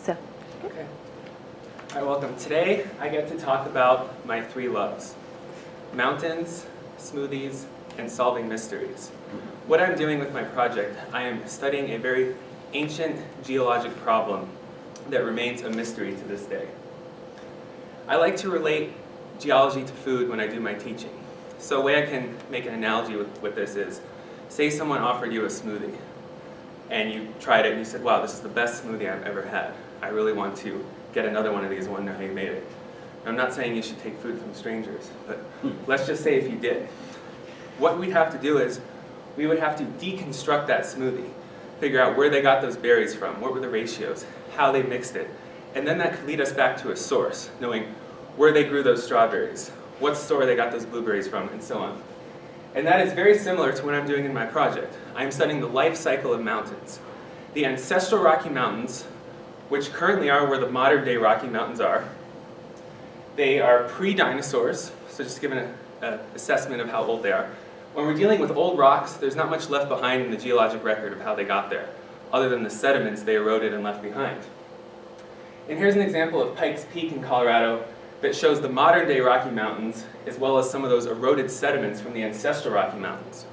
So. Okay. All right, welcome. Today I get to talk about my three loves: mountains, smoothies, and solving mysteries. What I'm doing with my project, I am studying a very ancient geologic problem that remains a mystery to this day. I like to relate geology to food when I do my teaching. So a way I can make an analogy with this is, say someone offered you a smoothie, and you tried it and you said, wow, this is the best smoothie I've ever had. I really want to get another one of these and want to know how you made it. I'm not saying you should take food from strangers, but let's just say if you did. What we'd have to do is, we would have to deconstruct that smoothie, figure out where they got those berries from, what were the ratios, how they mixed it, and then that could lead us back to a source, knowing where they grew those strawberries, what store they got those blueberries from, and so on. And that is very similar to what I'm doing in my project. I'm studying the life cycle of mountains. The ancestral Rocky Mountains, which currently are where the modern day Rocky Mountains are, they are pre-dinosaurs, so just giving an assessment of how old they are. When we're dealing with old rocks, there's not much left behind in the geologic record of how they got there, other than the sediments they eroded and left behind. And here's an example of Pikes Peak in Colorado that shows the modern day Rocky Mountains, as well as some of those eroded sediments from the ancestral Rocky Mountains.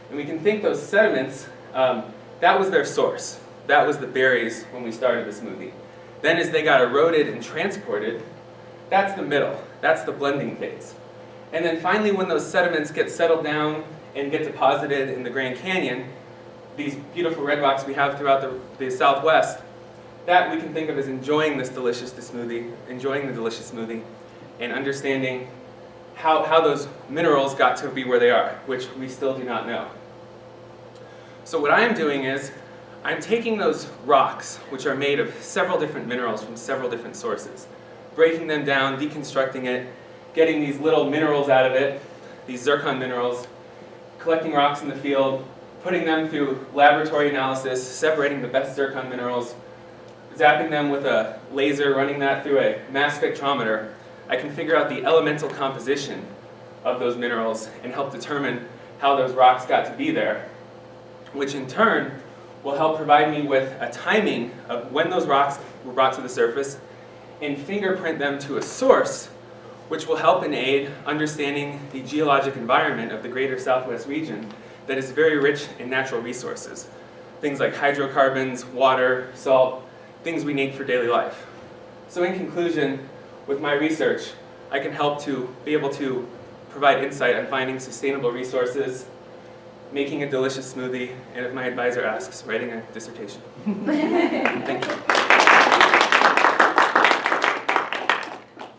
And we can think those sediments, that was their source. That was the berries when we started the smoothie. Then as they got eroded and transported, that's the middle. That's the blending phase. And then finally, when those sediments get settled down and get deposited in the Grand Canyon, these beautiful red rocks we have throughout the Southwest, that we can think of as enjoying this delicious smoothie, enjoying the delicious smoothie, and understanding how those minerals got to be where they are, which we still do not know. So what I am doing is, I'm taking those rocks, which are made of several different minerals from several different sources, breaking them down, deconstructing it, getting these little minerals out of it, these zircon minerals, collecting rocks in the field, putting them through laboratory analysis, separating the best zircon minerals, zapping them with a laser, running that through a mass spectrometer. I can figure out the elemental composition of those minerals and help determine how those rocks got to be there, which in turn will help provide me with a timing of when those rocks were brought to the surface and fingerprint them to a source, which will help and aid understanding the geologic environment of the greater Southwest region that is very rich in natural resources. Things like hydrocarbons, water, salt, things we need for daily life. So in conclusion, with my research, I can help to be able to provide insight on finding sustainable resources, making a delicious smoothie, and if my advisor asks, writing a dissertation. Thank you.